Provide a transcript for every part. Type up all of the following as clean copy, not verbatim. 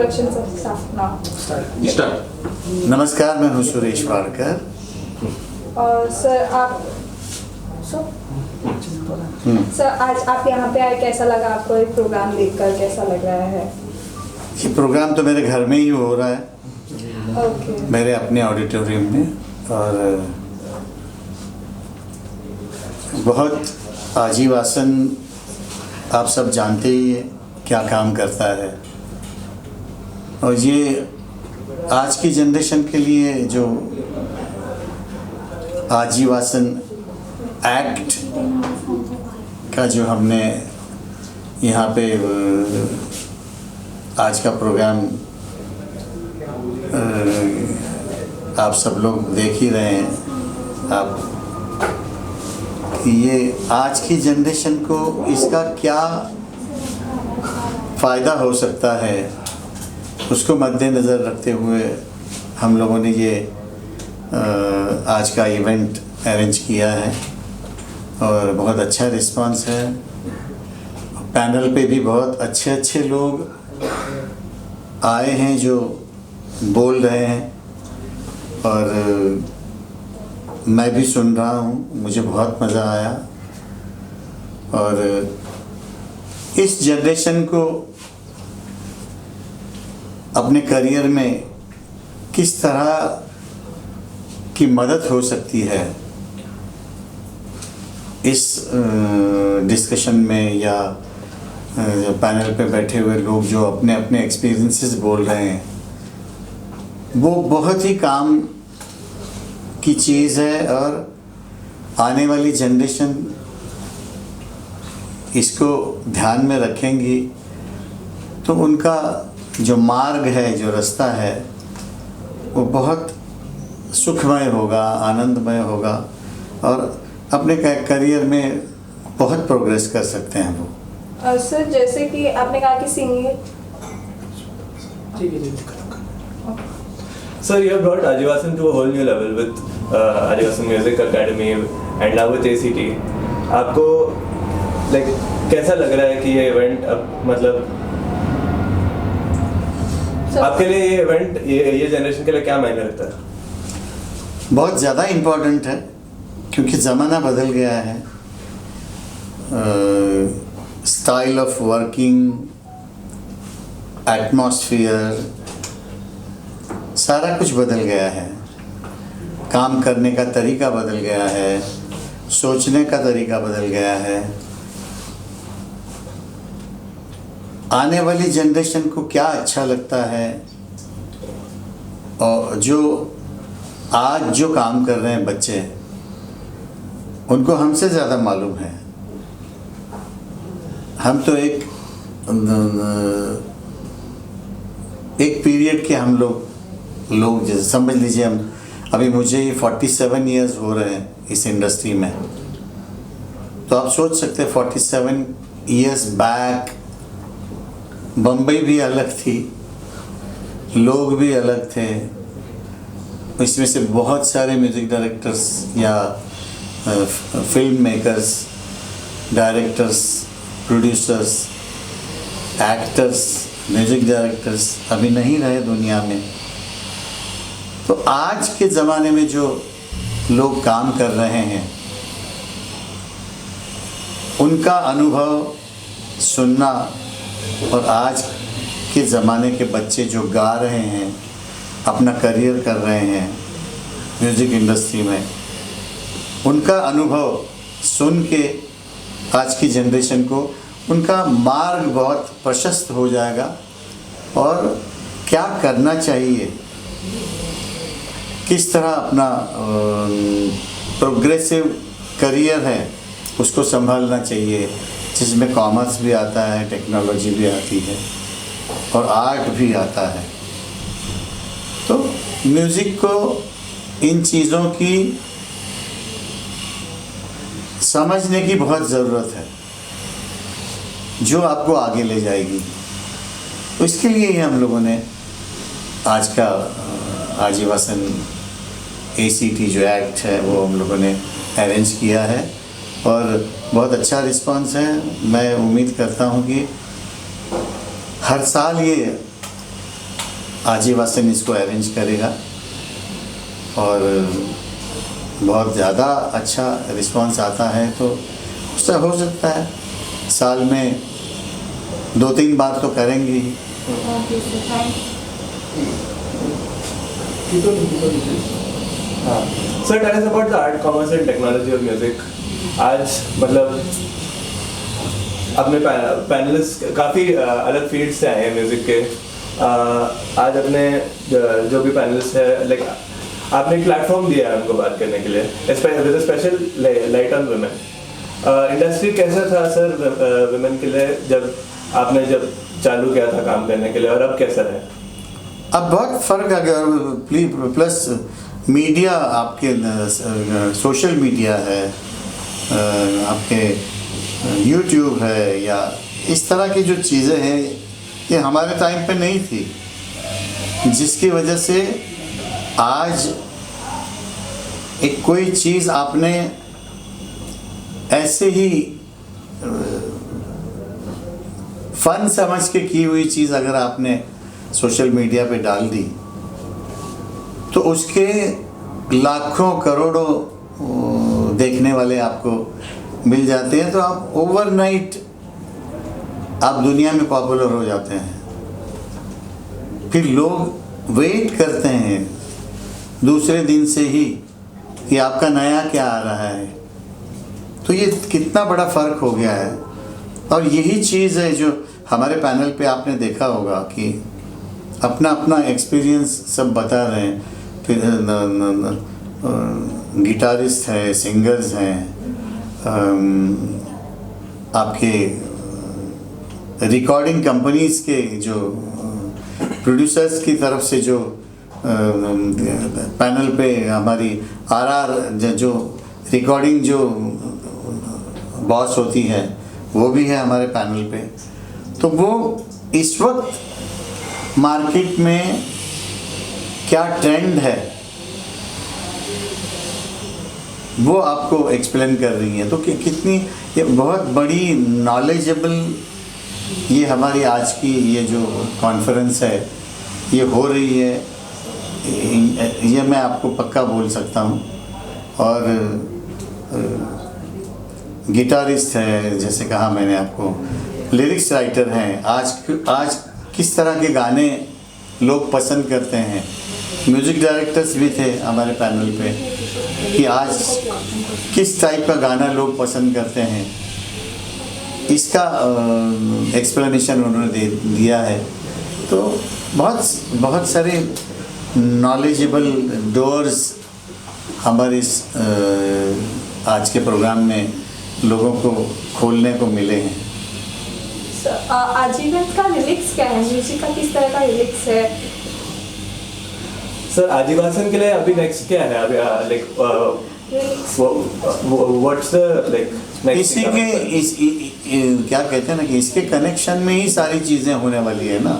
introduction stuff now. Start. नमस्कार, मैं हूँ सुरेश वाडकर। सर आज आप यहाँ पे आए, कैसा लगा आपको? एक प्रोग्राम देखकर कैसा लग रहा है? ये प्रोग्राम तो मेरे घर में ही हो रहा है, ओके। मेरे अपने ऑडिटोरियम में, और बहुत आजीवासन आप सब जानते ही है क्या काम करता है, और ये आज की जनरेशन के लिए जो आजीवासन एक्ट का जो हमने यहाँ पे आज का प्रोग्राम आप सब लोग देख ही रहे हैं आप, ये आज की जनरेशन को इसका क्या फ़ायदा हो सकता है उसको मद्देनज़र रखते हुए हम लोगों ने ये आज का इवेंट अरेंज किया है, और बहुत अच्छा रिस्पांस है। पैनल पे भी बहुत अच्छे अच्छे लोग आए हैं जो बोल रहे हैं, और मैं भी सुन रहा हूँ, मुझे बहुत मज़ा आया। और इस जनरेशन को अपने करियर में किस तरह की मदद हो सकती है इस डिस्कशन में, या पैनल पे बैठे हुए लोग जो अपने अपने एक्सपीरियंसेस बोल रहे हैं, वो बहुत ही काम की चीज़ है। और आने वाली जनरेशन इसको ध्यान में रखेंगी तो उनका जो मार्ग है, जो रास्ता है, वो बहुत सुखमय होगा, आनंदमय होगा, और अपने करियर में बहुत प्रोग्रेस कर सकते हैं वो। सर जैसे कि आपने कहा कि singing, Sir, you have brought Adivasan to a whole new level with Adivasan Music Academy and now with ACT. आपको कैसा लग रहा है कि ये इवेंट अब मतलब आपके लिए ये इवेंट ये जनरेशन के लिए क्या मायने रखता है? बहुत ज़्यादा इम्पोर्टेंट है, क्योंकि ज़माना बदल गया है, स्टाइल ऑफ वर्किंग, एटमॉस्फेयर, सारा कुछ बदल गया है। काम करने का तरीका बदल गया है, सोचने का तरीका बदल गया है। आने वाली जनरेशन को क्या अच्छा लगता है, और जो आज जो काम कर रहे हैं बच्चे, उनको हमसे ज़्यादा मालूम है। हम तो एक पीरियड के हम लोग जैसे समझ लीजिए, हम अभी मुझे 47 इयर्स हो रहे हैं इस इंडस्ट्री में, तो आप सोच सकते हैं 47 इयर्स बैक बम्बई भी अलग थी, लोग भी अलग थे। इसमें से बहुत सारे म्यूज़िक डायरेक्टर्स या film makers, directors, producers, actors, music directors अभी नहीं रहे दुनिया में। तो आज के ज़माने में जो लोग काम कर रहे हैं, उनका अनुभव सुनना, और आज के ज़माने के बच्चे जो गा रहे हैं, अपना करियर कर रहे हैं म्यूज़िक इंडस्ट्री में, उनका अनुभव सुन के आज की जनरेशन को उनका मार्ग बहुत प्रशस्त हो जाएगा, और क्या करना चाहिए, किस तरह अपना प्रोग्रेसिव करियर है उसको संभालना चाहिए, जिसमें कॉमर्स भी आता है, टेक्नोलॉजी भी आती है, और आर्ट भी आता है। तो म्यूज़िक को इन चीज़ों की समझने की बहुत ज़रूरत है, जो आपको आगे ले जाएगी। तो इसके लिए ही हम लोगों ने आज का आजीवासन ACT जो एक्ट है वो हम लोगों ने अरेंज किया है, और बहुत अच्छा रिस्पांस है। मैं उम्मीद करता हूँ कि हर साल ये आजीवासन इसको अरेंज करेगा और बहुत ज़्यादा अच्छा रिस्पांस आता है तो उससे हो सकता है साल में 2-3 बार तो करेंगे ही। ओके सर, थैंक हाँ sir, tell us about the art, commerce and technology of music. आज मतलब अपने पैनलिस्ट काफ़ी अलग फील्ड से आए हैं म्यूज़िक के। आज अपने जो भी पैनलिस्ट है, लाइक आपने एक प्लेटफॉर्म दिया है उनको बात करने के लिए, with special light on women. Industry कैसा था सर वुमेन के लिए जब आपने चालू किया था काम करने के लिए, और अब कैसा है? अब बहुत फ़र्क आ गया। प्लस मीडिया, आपके सोशल मीडिया है, आपके यूट्यूब है, या इस तरह की जो चीज़ें हैं ये हमारे टाइम पे नहीं थी, जिसकी वजह से आज एक कोई चीज़ आपने ऐसे ही फन समझ के की हुई चीज़ अगर आपने सोशल मीडिया पे डाल दी तो उसके लाखों करोड़ों देखने वाले आपको मिल जाते हैं, तो आप ओवरनाइट आप दुनिया में पॉपुलर हो जाते हैं। फिर लोग वेट करते हैं दूसरे दिन से ही कि आपका नया क्या आ रहा है। तो ये कितना बड़ा फ़र्क हो गया है, और यही चीज़ है जो हमारे पैनल पे आपने देखा होगा कि अपना अपना एक्सपीरियंस सब बता रहे हैं। फिर गिटारिस्ट हैं, सिंगर्स हैं, आपके रिकॉर्डिंग कंपनीज के जो प्रोड्यूसर्स की तरफ से जो पैनल पे हमारी आरआर जो रिकॉर्डिंग जो बॉस होती है वो भी है हमारे पैनल पे। तो वो इस वक्त मार्केट में क्या ट्रेंड है वो आपको एक्सप्लेन कर रही है। तो कितनी ये बहुत बड़ी नॉलेजेबल ये हमारी आज की ये जो कॉन्फ्रेंस है ये हो रही है, ये मैं आपको पक्का बोल सकता हूँ। और गिटारिस्ट है, जैसे कहा मैंने आपको, लिरिक्स राइटर हैं। आज किस तरह के गाने लोग पसंद करते हैं, म्यूज़िक डायरेक्टर्स भी थे हमारे पैनल पे कि आज किस टाइप का गाना लोग पसंद करते हैं, इसका एक्सप्लेनेशन उन्होंने दिया है। तो बहुत सारे नॉलेजेबल डोर्स हमारे इस आज के प्रोग्राम में लोगों को खोलने को मिले हैं। आजीवन का लिरिक्स क्या है, म्यूजिक का किस तरह का लिरिक्स है? सर आदिवासन के लिए अभी नेक्स्ट क्या है? अभी like what's the like next? इसी के क्या कहते हैं ना कि इसके कनेक्शन में ही सारी चीज़ें होने वाली है ना।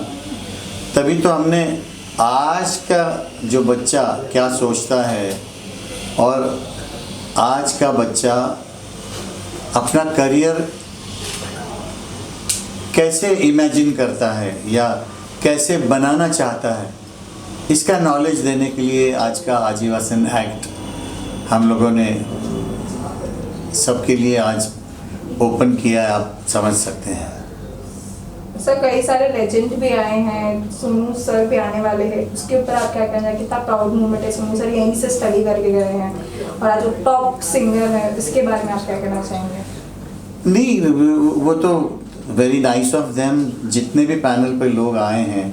तभी तो हमने आज का जो बच्चा क्या सोचता है और आज का बच्चा अपना करियर कैसे इमेजिन करता है या कैसे बनाना चाहता है, इसका नॉलेज देने के लिए आज का आजीवासन एक्ट हम लोगों ने सबके लिए आज ओपन किया है, आप समझ सकते हैं। सर कई सारे लेजेंड भी आए हैं, सोनू सर भी आने वाले हैं, उसके ऊपर आप क्या कहना है? कितना प्राउड मोमेंट है, सोनू सर यहीं से स्टडी करके गए हैं और आज वो टॉप सिंगर है, इसके बारे में आप क्या कहना चाहेंगे? नहीं, वो तो वेरी नाइस ऑफ देम। जितने भी पैनल पे लोग आए हैं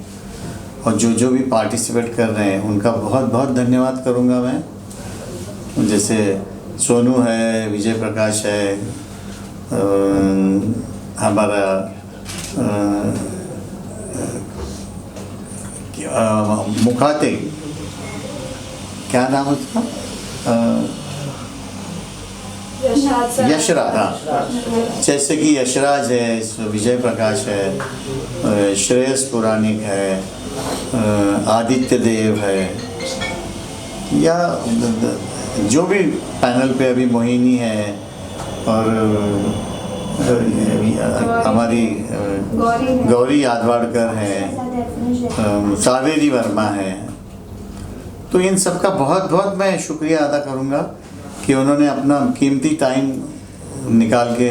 और जो भी पार्टिसिपेट कर रहे हैं उनका बहुत बहुत धन्यवाद करूँगा मैं। जैसे सोनू है, विजय प्रकाश है, हमारा मुखाते, क्या नाम है उसका? यशराज। हाँ, जैसे कि यशराज है, विजय प्रकाश है, श्रेयस पुराणिक है, आदित्य देव है, या जो भी पैनल पे अभी मोहिनी है, और हमारी गौरी है। गौरी यादवाड़कर है, सावेरी वर्मा है। तो इन सब का बहुत बहुत मैं शुक्रिया अदा करूँगा कि उन्होंने अपना कीमती टाइम निकाल के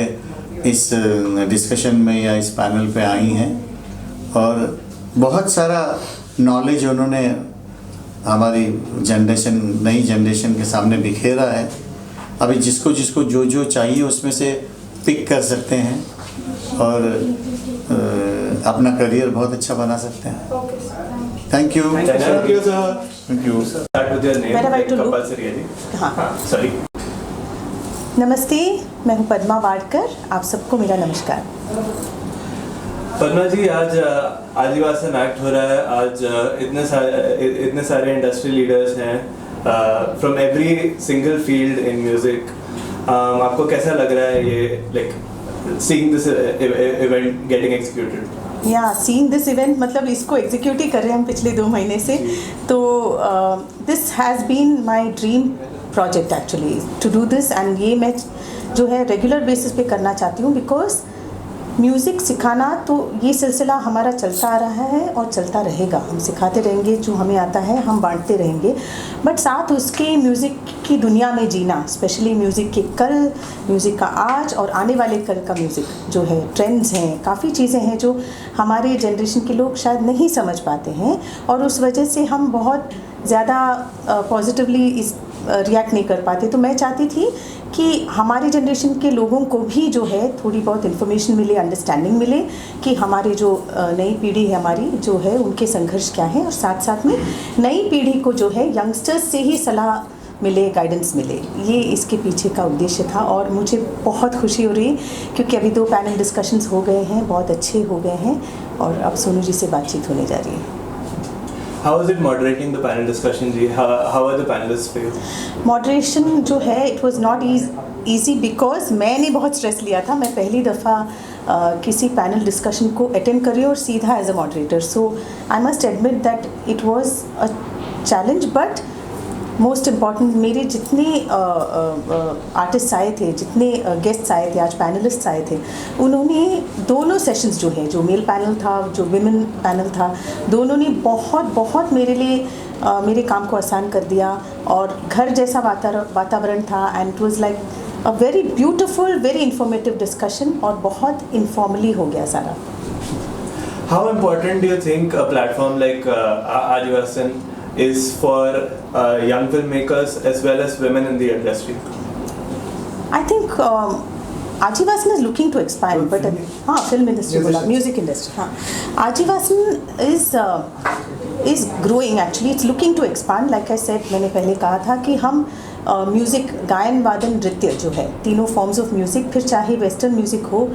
इस डिस्कशन में या इस पैनल पे आई हैं और बहुत सारा नॉलेज उन्होंने हमारी जनरेशन, नई जनरेशन के सामने बिखेरा है। अभी जिसको जिसको जो जो चाहिए उसमें से पिक कर सकते हैं और अपना करियर बहुत अच्छा बना सकते हैं। Okay sir, thank you. Thank you, sir. Thank you. Start with your name. Where have I like to look? compulsory है जी। हाँ। Sorry. नमस्ते, मैं हूँ पद्मा वाडकर। आप सबको मेरा नमस्कार। पद्मा जी, आज आदिवासन एक्ट हो रहा है। आज इतने सारे इंडस्ट्री लीडर्स हैं from every single field in music. आपको कैसा लग रहा है ये like seeing this event getting executed? या सीइंग दिस इवेंट, मतलब इसको एग्जीक्यूट ही कर रहे हैं हम पिछले 2 महीने से। तो this has been my dream project actually to do this, and ये मैं जो है रेगुलर बेसिस पे करना चाहती हूँ बिकॉज म्यूज़िक सिखाना तो ये सिलसिला हमारा चलता आ रहा है और चलता रहेगा। हम सिखाते रहेंगे, जो हमें आता है हम बांटते रहेंगे, बट साथ उसके म्यूज़िक की दुनिया में जीना, स्पेशली म्यूज़िक के कल, म्यूज़िक का आज और आने वाले कल का म्यूज़िक जो है, ट्रेंड्स हैं, काफ़ी चीज़ें हैं जो हमारे जनरेशन के लोग शायद नहीं समझ पाते हैं और उस वजह से हम बहुत ज़्यादा पॉजिटिवली इस रिएक्ट नहीं कर पाते। तो मैं चाहती थी कि हमारे जनरेशन के लोगों को भी जो है थोड़ी बहुत इन्फॉर्मेशन मिले, अंडरस्टैंडिंग मिले कि हमारे जो नई पीढ़ी है हमारी जो है उनके संघर्ष क्या है, और साथ साथ में नई पीढ़ी को जो है यंगस्टर्स से ही सलाह मिले, गाइडेंस मिले। ये इसके पीछे का उद्देश्य था और मुझे बहुत खुशी हो रही है क्योंकि अभी 2 पैनल डिस्कशंस हो गए हैं, बहुत अच्छे हो गए हैं और अब सोनू जी से बातचीत होने जा रही है। How is it moderating the panel discussion जी? How are the panelists for you? Moderation जो है it was not easy because मैंने बहुत स्ट्रेस लिया था। मैं पहली दफ़ा किसी पैनल डिस्कशन को अटेंड कर रही हूँ और सीधा as a moderator, so I must admit that it was a challenge, but most important मेरे जितने आर्टिस्ट आए थे, जितने गेस्ट्स आए थे, आज पैनलिस्ट्स आए थे, उन्होंने दोनों सेशंस जो है, जो मेल पैनल था, जो विमेन पैनल था, दोनों ने बहुत बहुत मेरे लिए मेरे काम को आसान कर दिया और घर जैसा वातावरण था। And it was like a very beautiful, very informative discussion और बहुत इनफॉर्मली हो गया सारा। How important do you think a platform like Adivasan is for young filmmakers as well as women in the industry? I think Ajivasan is looking to expand, but हाँ, film industry बोला, music industry, हाँ, Ajivasan is growing actually. It's looking to expand. Like I said, मैंने पहले कहा था कि हम music, गायन, वादन, नृत्य जो है, तीनों फॉर्म्स ऑफ म्यूज़िक, फिर चाहे वेस्टर्न म्यूज़िक हो,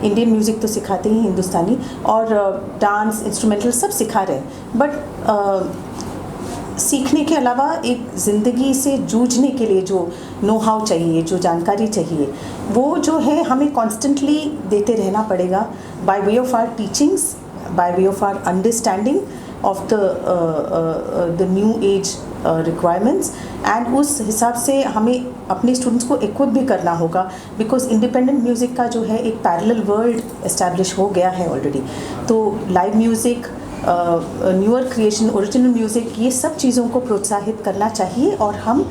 इंडियन म्यूज़िक तो सिखाते ही, हिंदुस्तानी, और डांस, इंस्ट्रूमेंटल सब सिखा रहे हैं, बट सीखने के अलावा एक ज़िंदगी से जूझने के लिए जो नो हाउ चाहिए, जो जानकारी चाहिए, वो जो है हमें कॉन्स्टेंटली देते रहना पड़ेगा by way of our teachings, by way of our understanding of the new age requirements, and उस हिसाब से हमें अपने स्टूडेंट्स को इक्विप भी करना होगा बिकॉज इंडिपेंडेंट म्यूज़िक का जो है एक पैरेलल वर्ल्ड एस्टैब्लिश हो गया है ऑलरेडी। तो live music, newer creation, original music, ये सब चीज़ों को प्रोत्साहित करना चाहिए और हम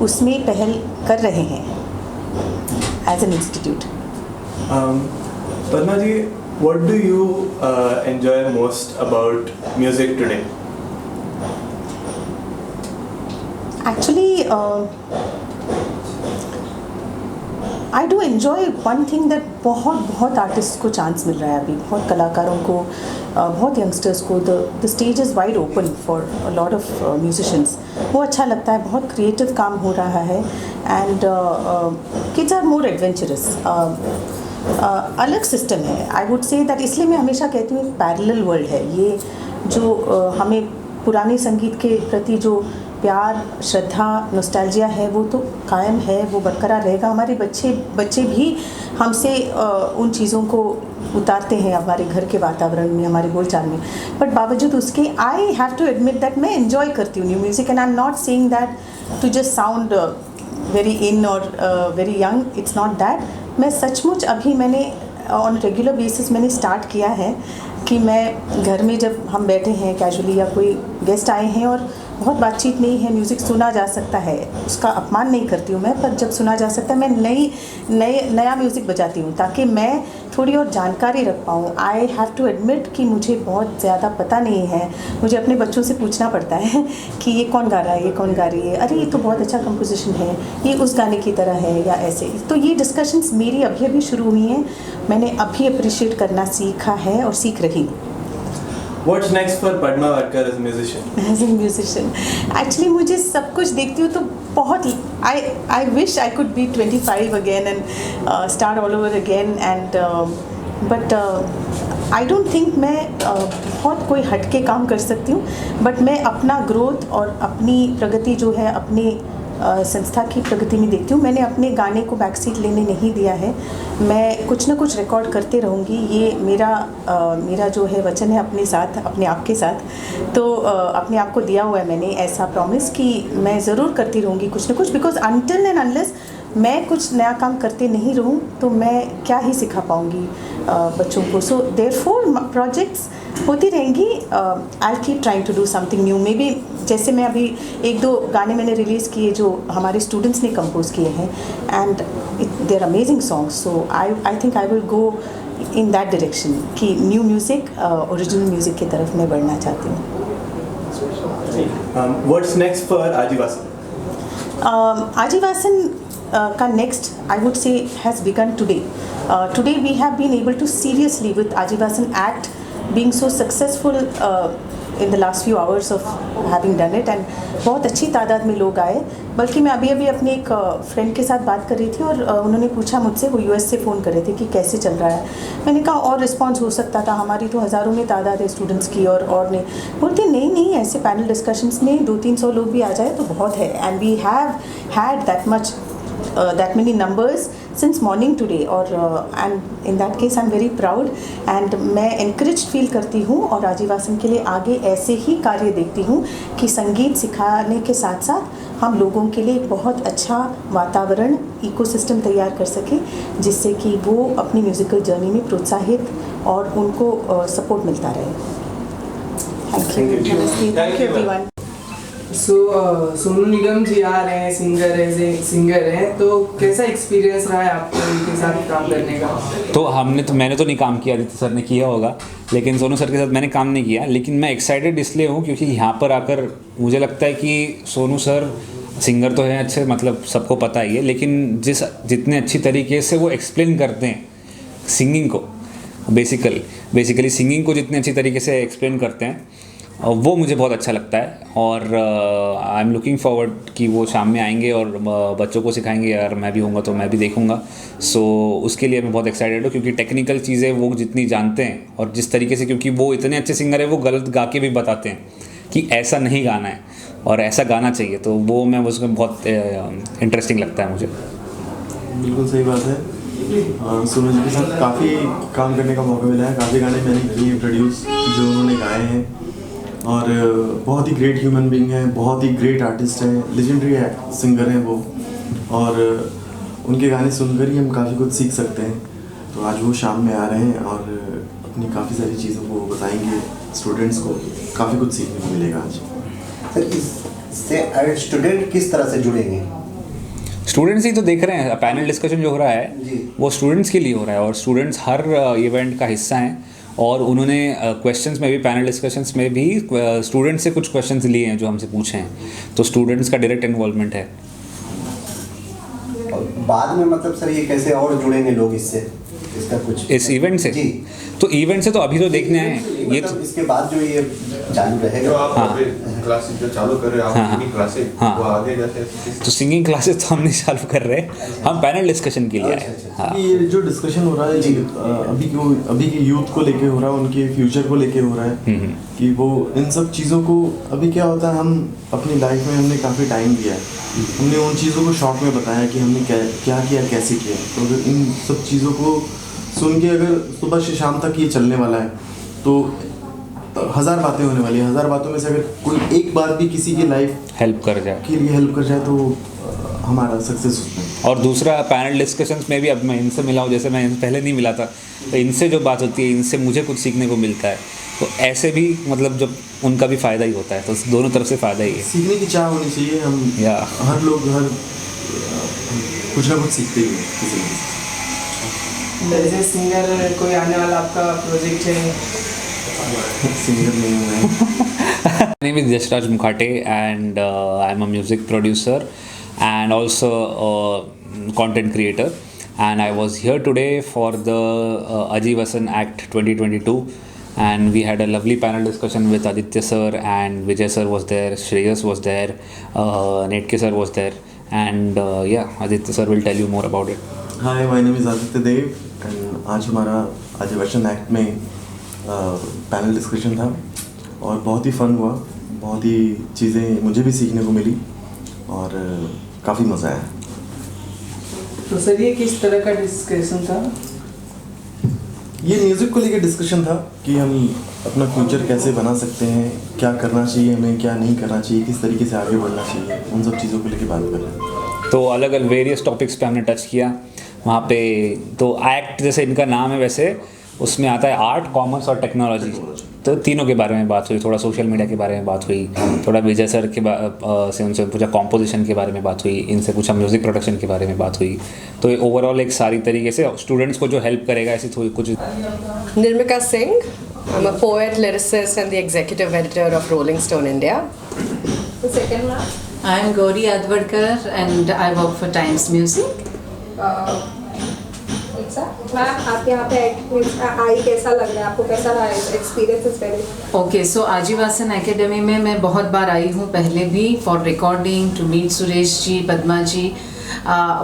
उसमें पहल कर रहे हैं as an institute. Padma ji, what do you enjoy most about music today? Actually, I do enjoy one thing that बहुत आर्टिस्ट को चांस मिल रहा है अभी, बहुत कलाकारों को, बहुत यंगस्टर्स को, the stage is wide open for a lot of musicians. वो अच्छा लगता है, बहुत क्रिएटिव काम हो रहा है and kids are more adventurous. अलग सिस्टम है, आई वुड से दैट, इसलिए मैं हमेशा कहती हूँ पैरेलल वर्ल्ड है ये, जो हमें पुराने संगीत के प्रति जो प्यार, श्रद्धा, नॉस्टैल्जिया है वो तो कायम है, वो बरकरार रहेगा। हमारे बच्चे भी हमसे उन चीज़ों को उतारते हैं हमारे घर के वातावरण में, हमारे बोलचाल में, बट बावजूद उसके I have to admit that मैं एन्जॉय करती हूँ new music and I am not saying that to just sound very in और very young, it's not that. मैं सचमुच अभी मैंने ऑन रेगुलर बेसिस मैंने स्टार्ट किया है कि मैं घर में जब हम बैठे हैं कैजुअली या कोई गेस्ट आए हैं और बहुत बातचीत नहीं है, म्यूज़िक सुना जा सकता है, उसका अपमान नहीं करती हूँ मैं, पर जब सुना जा सकता है मैं नया म्यूज़िक बजाती हूँ ताकि मैं थोड़ी और जानकारी रख पाऊँ। आई हैव टू एडमिट कि मुझे बहुत ज़्यादा पता नहीं है, मुझे अपने बच्चों से पूछना पड़ता है कि ये कौन गा रहा है, ये कौन गा रही है, अरे ये तो बहुत अच्छा कंपोजिशन है, ये उस गाने की तरह है या ऐसे। तो ये डिस्कशंस मेरी अभी शुरू हुई हैं, मैंने अभी अप्रिशिएट करना सीखा है और सीख रही हूँ। What's next for Padma Vadkar as a musician? As a musician actually मुझे सब कुछ देखती हूँ तो बहुत I wish I could be 25 again and start all over again and but I don't think मैं बहुत कोई हट के काम कर सकती हूँ, बट मैं अपना ग्रोथ और अपनी प्रगति जो है अपनी संस्था की प्रगति में देखती हूँ। मैंने अपने गाने को बैक सीट लेने नहीं दिया है, मैं कुछ ना कुछ रिकॉर्ड करते रहूँगी, ये मेरा जो है वचन है अपने साथ, अपने आप के साथ। तो अपने आप को दिया हुआ है मैंने ऐसा प्रॉमिस कि मैं ज़रूर करती रहूँगी कुछ ना कुछ, बिकॉज अनटिल एंड अनलेस मैं कुछ नया काम करते नहीं रहूँ तो मैं क्या ही सिखा पाऊँगी बच्चों को। सो देयरफॉर प्रोजेक्ट्स होती रहेंगी। I keep trying to do something new. Maybe जैसे मैं अभी 1-2 गाने मैंने रिलीज़ किए जो हमारे स्टूडेंट्स ने कंपोज किए हैं and they are amazing songs, so I think I will go in that direction कि न्यू म्यूज़िक ओरिजिनल म्यूज़िक की तरफ मैं बढ़ना चाहती हूँ। What's next for Ajivasan? Ajivasan का next I would say has begun today. Today we have been able to seriously with Ajivasan Act being so successful in the last few hours of having done it, and बहुत अच्छी तादाद में लोग आए। बल्कि मैं अभी अपने एक फ्रेंड के साथ बात कर रही थी और उन्होंने पूछा मुझसे, वो यूएस से फ़ोन कर रहे थे कि कैसे चल रहा है। मैंने कहा और रिस्पांस हो सकता था, हमारी तो हज़ारों में तादाद है स्टूडेंट्स की और नहीं। बोलते नहीं ऐसे पैनल डिस्कशंस में 200-300 लोग भी आ जाए तो बहुत है, and we have had that many numbers since morning today, and in that case I'm very proud and मैं encouraged feel करती हूँ और आजीवासन के लिए आगे ऐसे ही कार्य देखती हूँ कि संगीत सिखाने के साथ साथ हम लोगों के लिए एक बहुत अच्छा वातावरण इकोसिस्टम तैयार कर सकें जिससे कि वो अपनी म्यूज़िकल जर्नी में प्रोत्साहित और उनको सपोर्ट मिलता रहे। Thank you. नमस्ते। Thank you everyone. Sonu Nigam ji आ रहे हैं, सिंगर हैं, तो कैसा एक्सपीरियंस रहा है आपको उनके साथ काम करने का? तो मैंने तो नहीं काम किया, आदित्य सर ने किया होगा, लेकिन सोनू सर के साथ मैंने काम नहीं किया। लेकिन मैं एक्साइटेड इसलिए हूँ क्योंकि यहाँ पर आकर मुझे लगता है कि सोनू सर सिंगर तो हैं अच्छे, मतलब सबको पता ही है, लेकिन जितने अच्छी तरीके से वो एक्सप्लेन करते हैं सिंगिंग को, बेसिकली सिंगिंग को जितने अच्छी तरीके से एक्सप्लेन करते हैं वो मुझे बहुत अच्छा लगता है। और आई एम लुकिंग फॉरवर्ड कि वो शाम में आएंगे और बच्चों को सिखाएंगे। यार मैं भी होऊंगा तो मैं भी देखूंगा। सो उसके लिए मैं बहुत एक्साइटेड हूँ क्योंकि टेक्निकल चीज़ें वो जितनी जानते हैं और जिस तरीके से, क्योंकि वो इतने अच्छे सिंगर है, वो गलत गा के भी बताते हैं कि ऐसा नहीं गाना है और ऐसा गाना चाहिए। तो वो मैं उसमें बहुत इंटरेस्टिंग लगता है मुझे। बिल्कुल सही बात है। सोनू जी के साथ काफ़ी काम करने का मौका मिला है, काफ़ी गाने मैंने किए प्रोड्यूस जो उन्होंने गाए हैं, और बहुत ही ग्रेट ह्यूमन बीइंग है, बहुत ही ग्रेट आर्टिस्ट है, लेजेंडरी सिंगर हैं वो, और उनके गाने सुनकर ही हम काफ़ी कुछ सीख सकते हैं। तो आज वो शाम में आ रहे हैं और अपनी काफ़ी सारी चीज़ों को बताएंगे स्टूडेंट्स को, काफ़ी कुछ सीखने को मिलेगा आज। सर इससे स्टूडेंट किस तरह से जुड़ेंगे? स्टूडेंट्स ही तो देख रहे हैं, पैनल डिस्कशन जो हो रहा है वो स्टूडेंट्स के लिए हो रहा है और स्टूडेंट्स हर इवेंट का हिस्सा हैं। और उन्होंने क्वेश्चंस में भी, पैनल डिस्कशंस में भी स्टूडेंट्स से कुछ क्वेश्चंस लिए हैं जो हमसे पूछे हैं, तो स्टूडेंट्स का डायरेक्ट इन्वॉल्वमेंट है। और बाद में मतलब सर ये कैसे और जुड़ेंगे लोग इससे, इसका कुछ इस इवेंट से? जी, तो इवेंट से तो अभी तो देखने आए ये मतलब तो इसके बाद जो ये चालू रहेगा, जो आप क्लासेस जो चालू कर रहे हैं, आप सिंगिंग क्लासेस, वो आगे जाते हैं तो सिंगिंग क्लासेस तो हम नहीं चालू कर रहे, हम पैनल डिस्कशन के लिए आए। हाँ, ये जो डिस्कशन हो रहा है अभी के यूथ को लेके हो रहा है, उनके फ्यूचर को लेके हो रहा है कि वो इन सब चीज़ों को, अभी क्या होता है, हम अपनी लाइफ में हमने काफ़ी टाइम दिया है, हमने उन चीज़ों को शॉर्ट में बताया कि हमने क्या किया, कैसे किया। तो अगर इन सब चीज़ों को सुन के अगर सुबह से शाम तक ये चलने वाला है तो 1000 बातें होने वाली है। 1000 बातों में से अगर कोई एक बात भी किसी की लाइफ हेल्प कर जाए के लिए हेल्प कर जाए तो हमारा सक्सेस उसमें। और दूसरा पैनल डिस्कशंस में भी अब मैं इनसे मिला हूँ, जैसे मैं इनसे पहले नहीं मिला था, तो इनसे जो बात होती है, इनसे मुझे कुछ सीखने को मिलता है। तो ऐसे भी मतलब जब उनका भी फ़ायदा ही होता है, तो दोनों तरफ से फ़ायदा ही है। सीखने की चाह होनी चाहिए। हम हर लोग कुछ ना कुछ सीखते ही हैं किसी न किसी। एज ए सिंगर कोई आने वाला आपका प्रोजेक्ट है? सिंगर नहीं हूँ मैं। My name is Yashraj Mukhate and I'm a music producer and also a content creator, and I was here today for the Ajivasan Act 2022, and we had a lovely panel discussion with Aditya sir, and Vijay sir was there, Shreyas was there, Netke sir was there, and Aditya sir will tell you more about it. Hi, my name is Aditya Dev and आज हमारा आजीवासन act में panel discussion था और बहुत ही fun हुआ, बहुत ही चीज़ें मुझे भी सीखने को मिली और काफ़ी मज़ा आया। तो सर ये किस तरह का डिस्कशन था? ये म्यूज़िक को लेकर डिस्कशन था कि हम अपना फ्यूचर कैसे बना सकते हैं, क्या करना चाहिए हमें, क्या नहीं करना चाहिए, किस तरीके से आगे बढ़ना चाहिए, उन सब चीज़ों को लेकर बात कर रहे हैं। तो अलग अलग वेरियस टॉपिक्स पे हमने टच किया वहाँ पे। तो एक्ट जैसे इनका नाम है, वैसे उसमें आता है आर्ट, कॉमर्स और टेक्नोलॉजी, तो तीनों के बारे में बात हुई। थोड़ा सोशल मीडिया के बारे में बात हुई, थोड़ा विजय सर के से उनसे पूछा कॉम्पोजिशन के बारे में बात हुई, इनसे पूछा म्यूज़िक प्रोडक्शन के बारे में बात हुई। तो ये ओवरऑल एक सारी तरीके से स्टूडेंट्स को जो हेल्प करेगा ऐसी थोड़ी कुछ। Nirmika Singh, I'm a poet, lyricist and the executive editor of Rolling Stone India. The second one, I'm Gauri Advadkar and I work for Times Music. Ma'am आप यहाँ पे आई कैसा लग रहा है आपको, कैसा रहा है एक्सपीरियंस इस very? Okay, so Ajivasan academy में मैं बहुत बार आई हूँ पहले भी, for recording, to meet Suresh ji, Padma ji,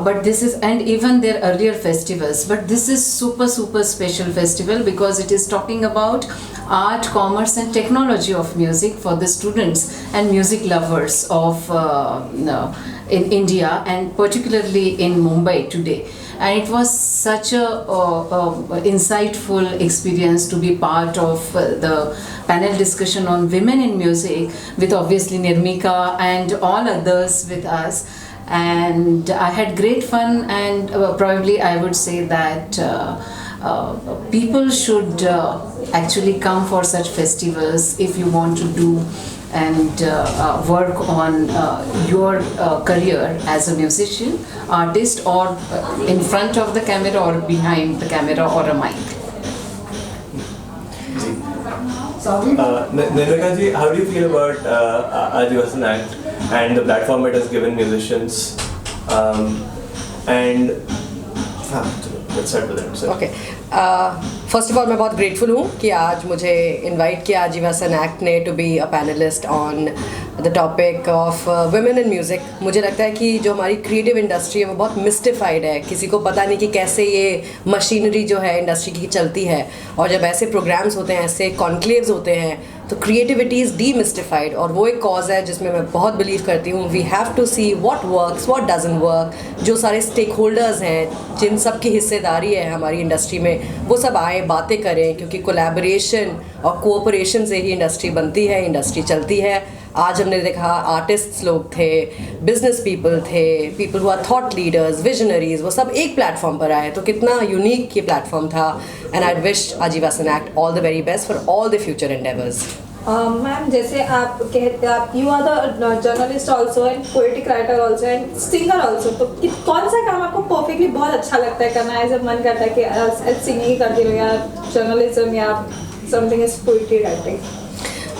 but this is, and even their earlier festivals, but this is super special festival because it is talking about art, commerce and technology of music for the students and music lovers of in India and particularly in Mumbai today. And it was such a insightful experience to be part of the panel discussion on women in music with obviously Nirmika and all others with us. And I had great fun, and probably I would say that people should actually come for such festivals if you want to do and work on your career as a musician, artist, or in front of the camera or behind the camera or a mic. Nirmika ji, how do you feel about Ajivasan Act and the platform it has given musicians? And let's start with that. Okay. First of all मैं बहुत grateful हूँ कि आज मुझे invite किया Ajivasan act ने to be a panellist on the topic of women in music. मुझे लगता है कि जो हमारी क्रिएटिव इंडस्ट्री है वो बहुत मिस्टिफाइड है, किसी को पता नहीं कि कैसे ये मशीनरी जो है इंडस्ट्री की चलती है, और जब ऐसे प्रोग्राम्स होते हैं, ऐसे कॉन्क्लेव्स होते हैं, तो क्रिएटिविटी इज़ डीमिस्टिफाइड, और वो एक कॉज है जिसमें मैं बहुत बिलीव करती हूँ। We have to see what works, what doesn't work. जो सारे स्टेक होल्डर्स हैं, जिन सब की हिस्सेदारी है हमारी इंडस्ट्री में, वो सब आए, बातें करें, क्योंकि कोलैबोरेशन और कोऑपरेशन से ही इंडस्ट्री बनती है, इंडस्ट्री चलती है। आज हमने देखा आर्टिस्ट्स लोग थे, बिजनेस पीपल थे, people who are thought leaders, visionaries, वो सब एक प्लेटफॉर्म पर आए, तो कितना यूनिक ये प्लेटफॉर्म था। And I wish Ajivasan act all the very best for all the future endeavours. Ma'am जैसे आप कहते हैं, आप you are the journalist also and poetic writer also and singer also, तो कौन सा काम आपको परफेक्टली बहुत अच्छा लगता है करना है, जब मन करता है कि सिंगिंग करती रहो या जर्नलिज्म या समथिंग इज पोएट्री राइटिंग?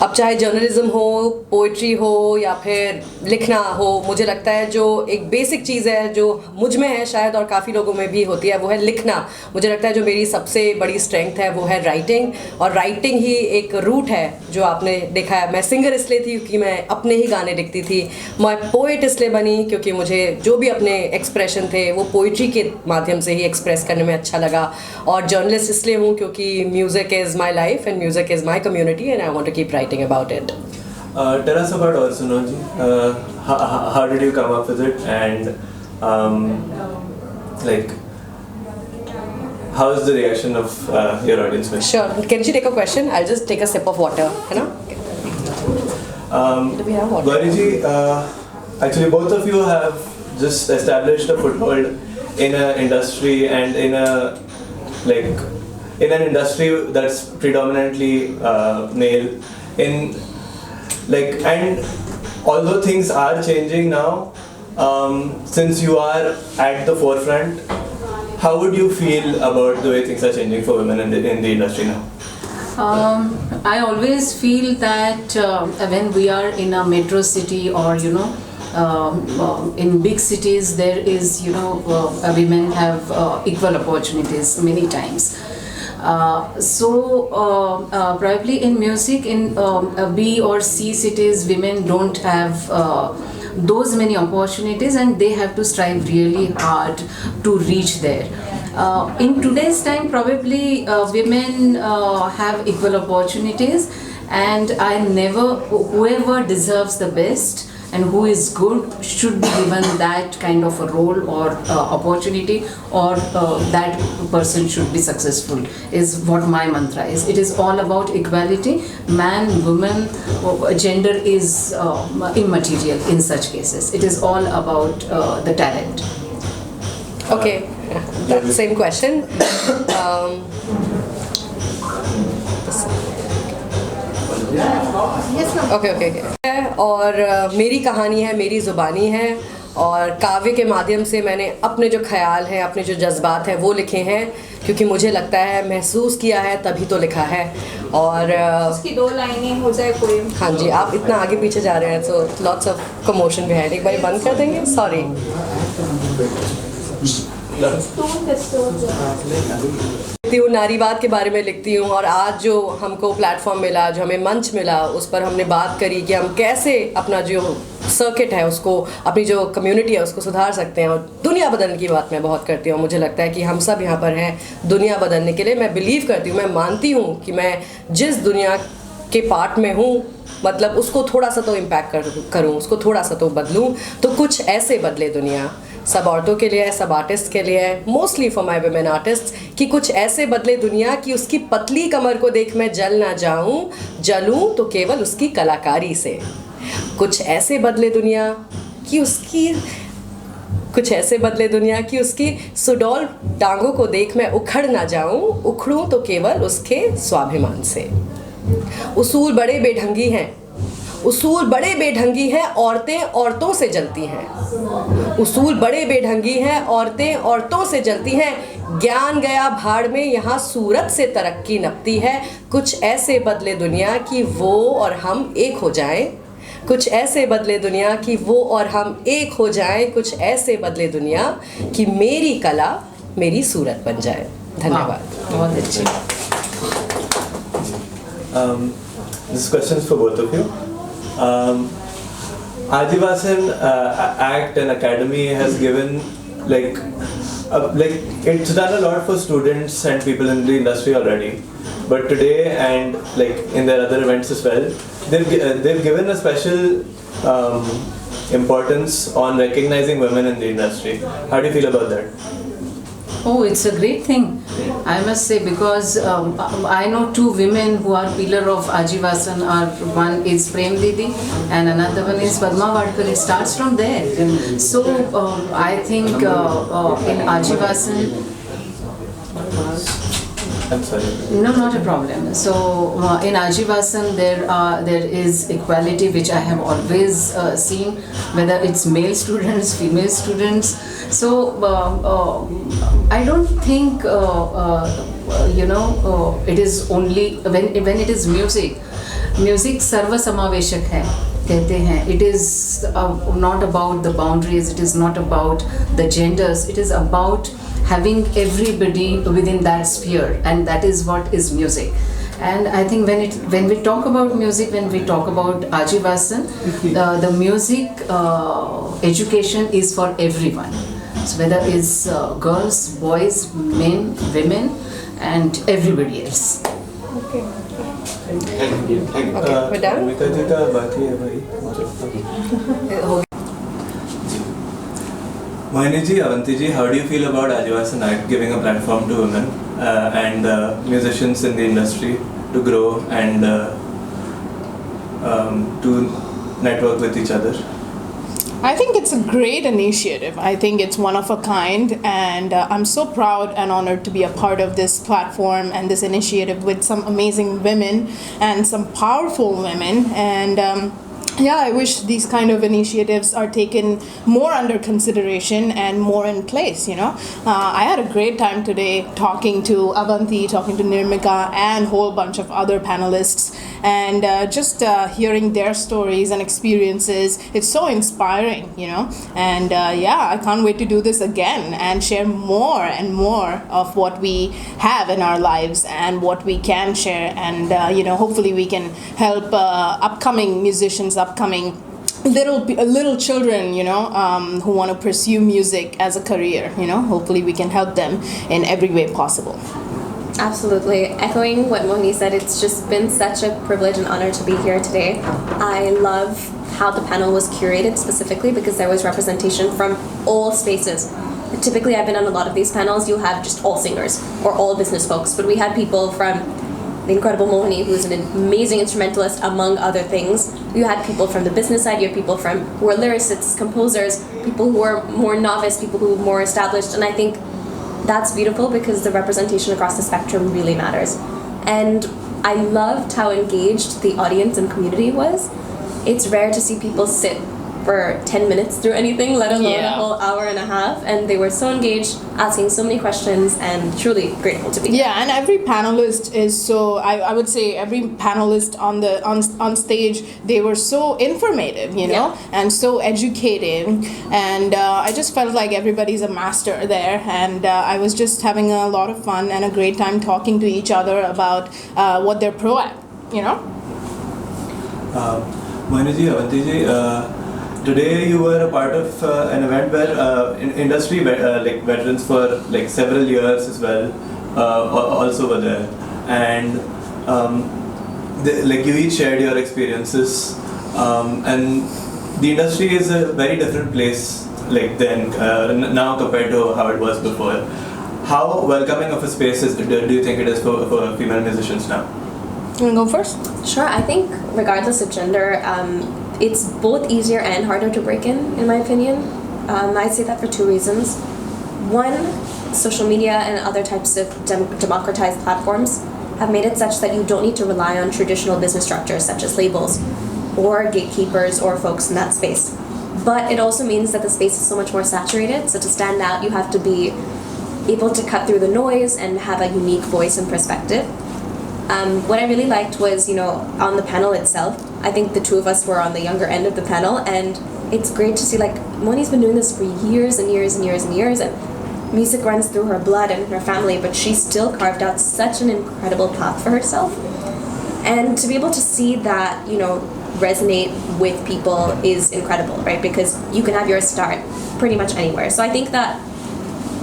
अब चाहे जर्नलिज्म हो, पोइट्री हो या फिर लिखना हो, मुझे लगता है जो एक बेसिक चीज़ है जो मुझ में है शायद और काफ़ी लोगों में भी होती है, वो है लिखना। मुझे लगता है जो मेरी सबसे बड़ी स्ट्रेंथ है वो है राइटिंग, और राइटिंग ही एक रूट है जो आपने देखा है। मैं सिंगर इसलिए थी क्योंकि मैं अपने ही गाने लिखती थी, मैं पोइट इसलिए बनी क्योंकि मुझे जो भी अपने एक्सप्रेशन थे वो पोइट्री के माध्यम से ही एक्सप्रेस करने में अच्छा लगा, और जर्नलिस्ट इसलिए हूँ क्योंकि music is my life and music is my community and I want to keep writing about it. Tell us about Orsunoji. How did you come up with it, and like how is the reaction of your audience? Sure. Can you take a question? I'll just take a sip of water. You know? Do we have water? Gauri ji, actually both of you have just established a foothold in an industry and in an industry that's predominantly male. And although things are changing now, since you are at the forefront, how would you feel about the way things are changing for women in the industry now? I always feel that when we are in a metro city, or in big cities, there is women have equal opportunities many times. Probably in music, in B or C cities, women don't have those many opportunities, and they have to strive really hard to reach there. In today's time, probably women have equal opportunities, and whoever deserves the best and who is good should be given that kind of a role or opportunity, or that person should be successful, is what my mantra is. It is all about equality. Man, woman, gender is immaterial in such cases. It is all about the talent. Okay, that same question. Okay और मेरी कहानी है, मेरी ज़ुबानी है, और काव्य के माध्यम से मैंने अपने जो ख्याल हैं, अपने जो जज्बात हैं वो लिखे हैं, क्योंकि मुझे लगता है महसूस किया है तभी तो लिखा है। और उसकी 2 लाइनें हो जाए कोई। हाँ जी, आप इतना आगे पीछे जा रहे हैं, so lots of commotion behind. एक बार बंद कर देंगे, सॉरी। लिखती हूँ, नारीवाद के बारे में लिखती हूँ, और आज जो हमको प्लेटफॉर्म मिला, जो हमें मंच मिला, उस पर हमने बात करी कि हम कैसे अपना जो सर्किट है उसको, अपनी जो कम्युनिटी है उसको सुधार सकते हैं। और दुनिया बदलने की बात मैं बहुत करती हूँ। मुझे लगता है कि हम सब यहाँ पर हैं दुनिया बदलने के लिए। मैं बिलीव करती हूँ, मैं मानती हूँ कि मैं जिस दुनिया के पार्ट में हूँ, मतलब उसको थोड़ा सा तो इम्पैक्ट करूँ, उसको थोड़ा सा तो बदलूँ। तो कुछ ऐसे बदले दुनिया, सब औरतों के लिए है, सब आर्टिस्ट के लिए है, mostly for my women artist, कि कुछ ऐसे बदले दुनिया कि उसकी पतली कमर को देख मैं जल ना जाऊं, जलूं तो केवल उसकी कलाकारी से। कुछ ऐसे बदले दुनिया कि उसकी सुडौल टांगों को देख मैं उखड़ ना जाऊं, उखड़ूं तो केवल उसके स्वाभिमान से। उसूल बड़े बेढंगी हैं, औरतें औरतों से जलती हैं। उसूल बड़े बेढंगी हैं, औरतें औरतों से जलती हैं। ज्ञान गया भाड़ में, यहाँ सूरत से तरक्की नपती है। कुछ ऐसे बदले दुनिया कि वो और हम एक हो जाएं। कुछ ऐसे बदले दुनिया कि वो और हम एक हो जाएं। कुछ ऐसे बदले दुनिया कि मेरी कला मेरी सूरत बन जाए। धन्यवाद। बहुत अच्छी। This question is for both of you. Adivasan Act and Academy has given it's done a lot for students and people in the industry already, but today and in their other events as well, they've given a special importance on recognizing women in the industry. How do you feel about that? Oh, it's a great thing, I must say, because I know 2 women who are pillar of Ajivasan. One is Prem Didi and another one is Padma Wadkar. It starts from there. So I think in Ajivasan, I'm sorry. no, not a problem. So in Ajivasan there is equality, which I have always seen, whether it's male students, female students. So I don't think it is only when it is music सर्व समावेशक है कहते हैं. It is not about the boundaries, it is not about the genders, it is about having everybody within that sphere, and that is what is music. And I think when we talk about music, when we talk about Ajivasan, the music education is for everyone. So whether it's girls, boys, men, women, and everybody else. Okay. Thank you. we're done? भूमिका जी का बाकी है भाई. Mohini ji, Avanti ji, how do you feel about Ajivasan Act giving a platform to women and musicians in the industry to grow and to network with each other? I think it's a great initiative. I think it's one of a kind, and I'm so proud and honored to be a part of this platform and this initiative with some amazing women and some powerful women. And yeah, I wish these kind of initiatives are taken more under consideration and more in place, you know. I had a great time today talking to Avanti, talking to Nirmika, and a whole bunch of other panelists, and just hearing their stories and experiences. It's so inspiring, you know. And yeah, I can't wait to do this again and share more and more of what we have in our lives and what we can share. And, you know, hopefully we can help upcoming musicians, upcoming little children, you know, who want to pursue music as a career, you know. Hopefully we can help them in every way possible. Absolutely. Echoing what Mohini said, it's just been such a privilege and honor to be here today. I love how the panel was curated specifically because there was representation from all spaces. Typically, I've been on a lot of these panels, you have just all singers or all business folks, but we had people from the incredible Mohini, who's an amazing instrumentalist, among other things. You had people from the business side, you had people who are lyricists, composers, people who are more novice, people who are more established, and I think that's beautiful because the representation across the spectrum really matters. And I loved how engaged the audience and community was. It's rare to see people sit for 10 minutes through anything, let alone a whole hour and a half, and they were so engaged, asking so many questions, and truly grateful to be here. Yeah, and every panelist is so, I would say every panelist on stage, they were so informative, you know, and so educating, and I just felt like everybody's a master there, and I was just having a lot of fun and a great time talking to each other about what they're pro at, you know. Mohini, Avanti, today you were a part of an event where industry like veterans for like several years as well also were there, and like you each shared your experiences, and the industry is a very different place like then now compared to how it was before. How welcoming of a space do you think it is for female musicians now? You want to go first? Sure. I think regardless of gender, it's both easier and harder to break in my opinion. I'd say that for two reasons. One, social media and other types of democratized platforms have made it such that you don't need to rely on traditional business structures such as labels or gatekeepers or folks in that space. But it also means that the space is so much more saturated, so to stand out you have to be able to cut through the noise and have a unique voice and perspective. What I really liked was, you know, on the panel itself, I think the two of us were on the younger end of the panel, and it's great to see, like, Mohini's been doing this for years and years and years and years, and music runs through her blood and her family, but she still carved out such an incredible path for herself. And to be able to see that, you know, resonate with people is incredible, right? Because you can have yours start pretty much anywhere. So I think that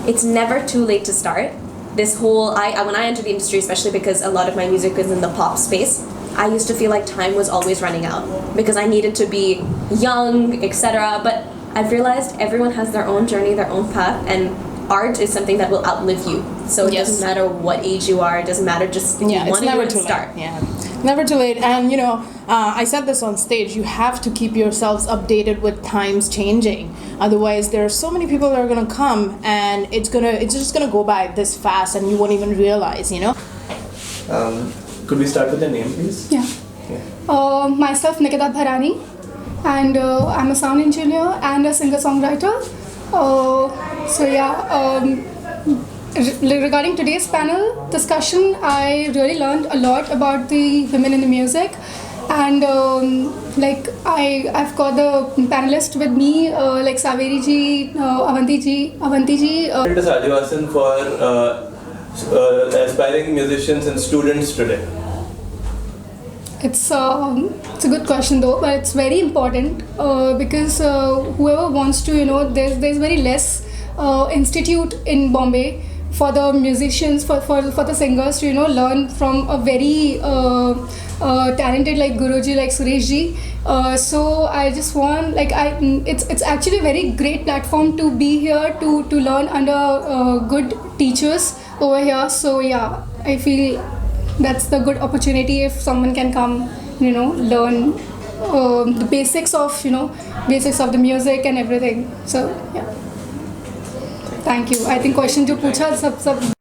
it's never too late to start. This whole, when I entered the industry, especially because a lot of my music is in the pop space, I used to feel like time was always running out because I needed to be young, etc. But I've realized everyone has their own journey, their own path, and art is something that will outlive you. So it doesn't matter what age you are, it doesn't matter, just if you want to do it, start. Yeah, never too late. And you know, I said this on stage, you have to keep yourselves updated with times changing. Otherwise, there are so many people that are gonna come and it's just gonna go by this fast and you won't even realize, you know? Could we start with the name, please? Yeah. Myself, Nikita Bharani, and I'm a sound engineer and a singer-songwriter. So yeah, regarding today's panel discussion, I really learned a lot about the women in the music, and like I've got the panelists with me, like Saveri ji, Avanti ji. It is Adivasan for aspiring musicians and students today. It's a good question though, but it's very important because whoever wants to, you know, there's very less institute in Bombay for the musicians, for the singers to, you know, learn from a very talented like Guruji, like Suresh ji. So I just want, like, it's actually a very great platform to be here to learn under good teachers over here. So yeah, I feel that's the good opportunity if someone can come, you know, learn the basics of basics of the music and everything. So yeah. Thank you. I think question जो पूछा सब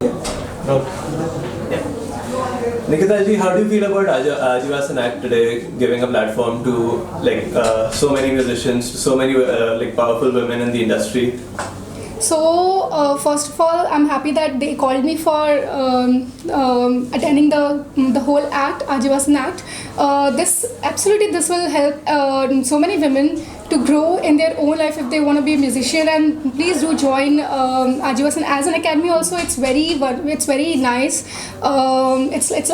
Nikita ji, how do you feel about Ajivasan Act today, giving a platform to so many musicians, so many powerful women in the industry? So first of all, I'm happy that they called me for attending the whole act, Ajivasan Act. This will help so many women to grow in their own life if they want to be a musician. And please do join Ajivasan as an academy. Also, it's very nice. It's like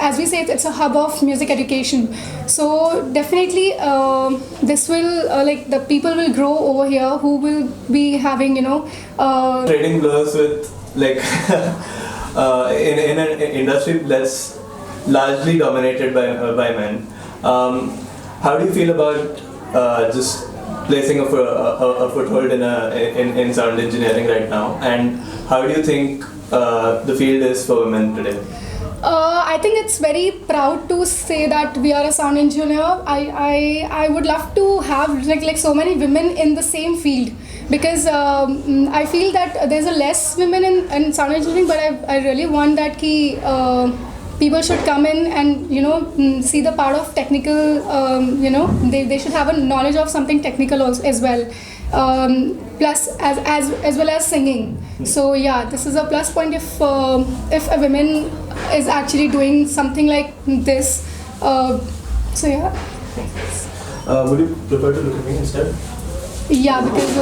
as we say, it's a hub of music education. So definitely, this will the people will grow over here who will be having trading blows with in an industry that's largely dominated by men. How do you feel about just placing a foothold in sound engineering right now, and how do you think the field is for women today? I think it's very proud to say that we are a sound engineer. I would love to have like so many women in the same field, because I feel that there's a less women in sound engineering, but I really want that people should come in and see the part of technical. They should have a knowledge of something technical also, as well. Plus as well as singing. So yeah, this is a plus point if a woman is actually doing something like this. So yeah. Would you prefer to look at me instead? Yeah, because